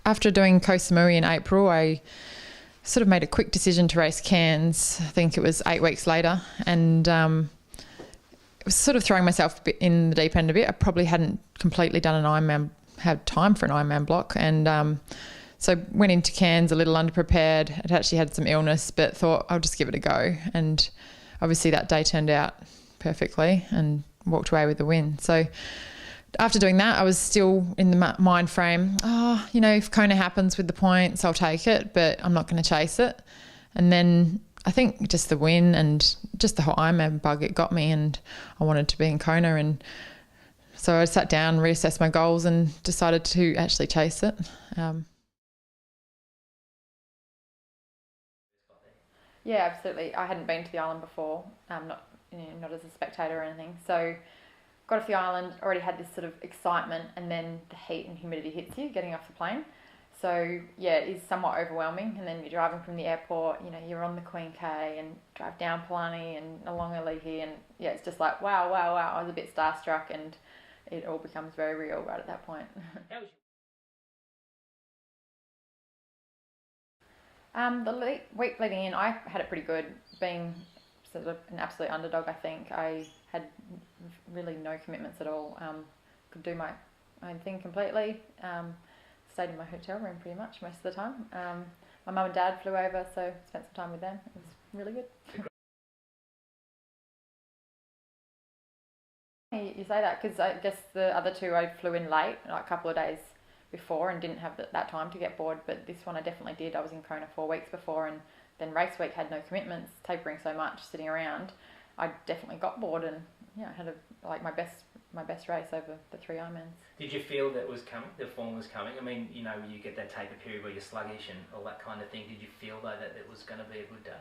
after doing Koh Samui in April, I sort of made a quick decision to race Cairns. I think it was 8 weeks later, and it was sort of throwing myself a bit in the deep end a bit. I probably hadn't completely done an Ironman, had time for an Ironman block, and so went into Cairns a little underprepared. I'd actually had some illness, but thought I'll just give it a go. And obviously that day turned out perfectly and walked away with the win. So after doing that, I was still in the mind frame, if Kona happens with the points, I'll take it, but I'm not going to chase it. And then I think just the win and just the whole Ironman bug, it got me, and I wanted to be in Kona. And so I sat down, reassessed my goals and decided to actually chase it. Yeah, absolutely. I hadn't been to the island before, not as a spectator or anything. So got off the island, already had this sort of excitement, and then the heat and humidity hits you getting off the plane. So yeah, it is somewhat overwhelming. And then you're driving from the airport, you're on the Queen K and drive down Palani and along Alihi, and yeah, it's just like wow. I was a bit starstruck, and it all becomes very real right at that point. The week leading in, I had it pretty good, being sort of an absolute underdog. I think I had really no commitments at all. Could do my own thing completely. Stayed in my hotel room pretty much most of the time. My mum and dad flew over, so spent some time with them. It was really good. You say that because I guess the other two I flew in late, like a couple of days before, and didn't have that time to get bored, but this one I definitely did. I was in Kona 4 weeks before, and then race week had no commitments, tapering so much, sitting around. I definitely got bored, and yeah, I had my best race over the 3 Ironmans. Did you feel that was coming, the form was coming? I mean, you get that taper period where you're sluggish and all that kind of thing. Did you feel though that it was going to be a good day?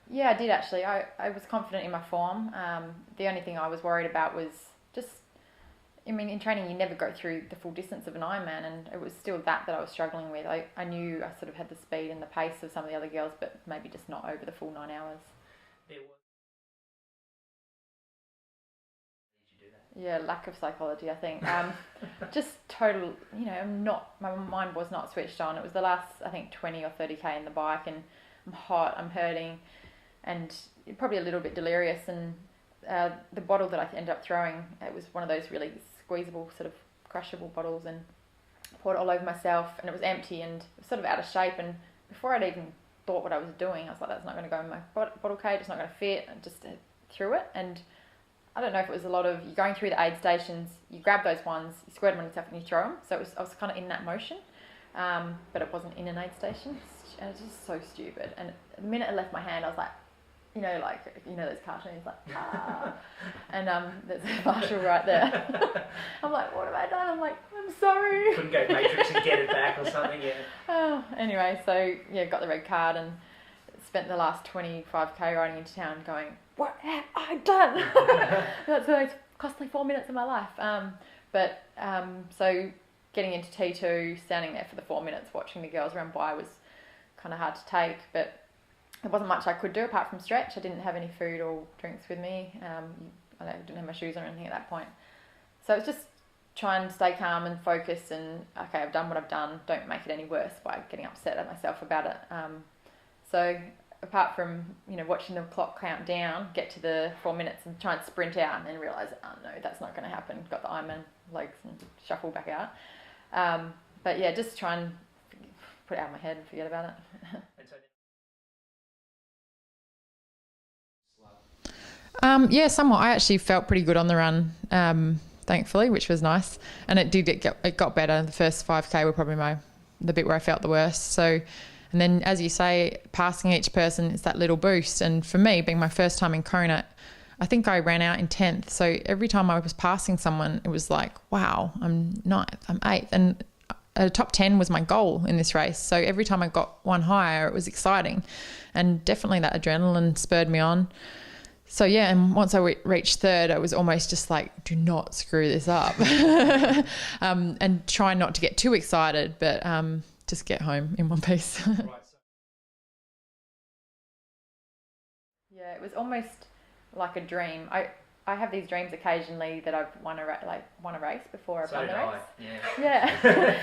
Yeah, I did actually. I was confident in my form. The only thing I was worried about was just, in training you never go through the full distance of an Ironman, and it was still that I was struggling with. I knew I sort of had the speed and the pace of some of the other girls, but maybe just not over the full 9 hours. Yeah, lack of psychology, I think. Just total, my mind was not switched on. It was the last, I think, 20 or 30k in the bike, and I'm hot, I'm hurting, and probably a little bit delirious. And the bottle that I ended up throwing, it was one of those really squeezable, sort of crushable bottles, and I poured it all over myself, and it was empty and sort of out of shape. And before I'd even thought what I was doing, I was like, that's not going to go in my bottle cage, it's not going to fit, and just threw it. And I don't know if it was a lot of you going through the aid stations, you grab those ones, you squirt them on yourself and you throw them. So I was kind of in that motion, but it wasn't in an aid station. And it's just so stupid. And the minute it left my hand, I was like, those cartoons, like, ah. And there's Marshall right there. I'm like, what have I done? I'm like, I'm sorry. Couldn't go Matrix and get it back or something, yeah. Oh, anyway, so yeah, got the red card and spent the last 25k riding into town going, what have I done? That's the most costly 4 minutes of my life. So getting into T2, standing there for the 4 minutes, watching the girls run by was kind of hard to take, but there wasn't much I could do apart from stretch. I didn't have any food or drinks with me. I didn't have my shoes or anything at that point. So it's just try and stay calm and focus and, okay, I've done what I've done. Don't make it any worse by getting upset at myself about it. So apart from, watching the clock count down, get to the 4 minutes and try and sprint out and then realise, oh no, that's not going to happen. Got the Ironman legs and shuffle back out. But yeah, just try and put it out of my head and forget about it. Yeah, somewhat. I actually felt pretty good on the run, thankfully, which was nice. And it got better. The first 5k were probably the bit where I felt the worst. So, and then as you say, passing each person, it's that little boost. And for me, being my first time in Kona, I think I ran out in 10th. So every time I was passing someone, it was like, wow, I'm 9th, I'm 8th. And a top 10 was my goal in this race. So every time I got one higher, it was exciting. And definitely that adrenaline spurred me on. So yeah, and once I reached 3rd, I was almost just like, do not screw this up. And try not to get too excited, but just get home in one piece. Yeah, it was almost like a dream. I I have these dreams occasionally that I've won a race before I've done the race. Yeah.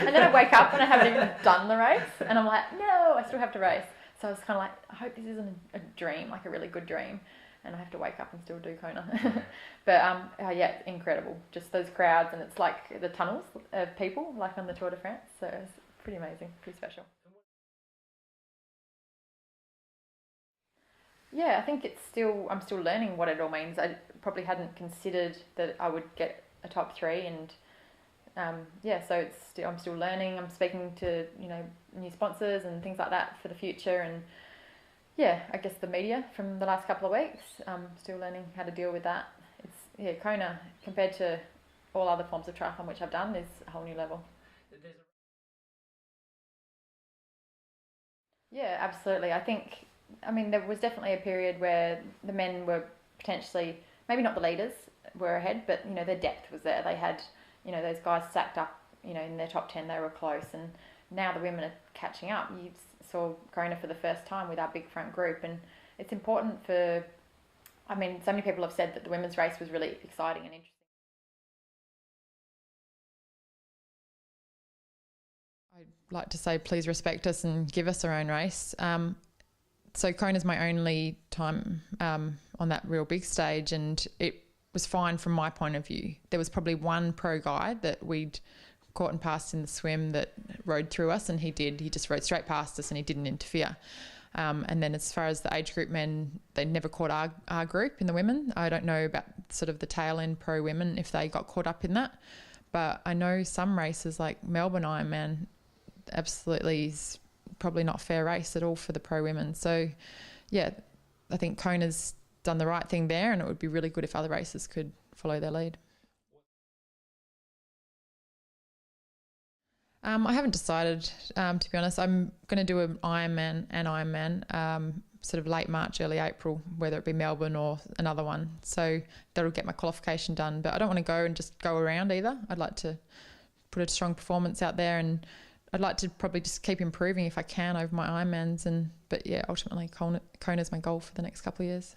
And then I wake up and I haven't even done the race, and I'm like, no, I still have to race. So I was kind of like, I hope this isn't a dream, like a really good dream, and I have to wake up and still do Kona. But yeah, it's incredible. Just those crowds, and it's like the tunnels of people, like on the Tour de France. So it's pretty amazing, pretty special. Yeah, I think I'm still learning what it all means. I probably hadn't considered that I would get a top 3, and so I'm still learning. I'm speaking to new sponsors and things like that for the future, and yeah, I guess the media from the last couple of weeks. I'm still learning how to deal with that. Kona compared to all other forms of triathlon which I've done is a whole new level. Yeah, absolutely. There was definitely a period where the men were potentially, maybe not the leaders were ahead, but, their depth was there. They had, those guys stacked up, in their top 10, they were close. And now the women are catching up. You saw Kona for the first time with our big front group. And it's important so many people have said that the women's race was really exciting and interesting. I'd like to say, please respect us and give us our own race. So Kona's my only time on that real big stage, and it was fine from my point of view. There was probably one pro guy that we'd caught and passed in the swim that rode through us, and he just rode straight past us and he didn't interfere. And then as far as the age group men, they never caught our group in the women. I don't know about sort of the tail end pro women if they got caught up in that, but I know some races like Melbourne Ironman absolutely is probably not a fair race at all for the pro women. So yeah, I think Kona's done the right thing there, and it would be really good if other races could follow their lead. I haven't decided, to be honest. I'm going to do an Ironman, sort of late March, early April, whether it be Melbourne or another one. So that'll get my qualification done. But I don't want to go and just go around either. I'd like to put a strong performance out there, and I'd like to probably just keep improving if I can over my Ironmans. But yeah, ultimately Kona's my goal for the next couple of years.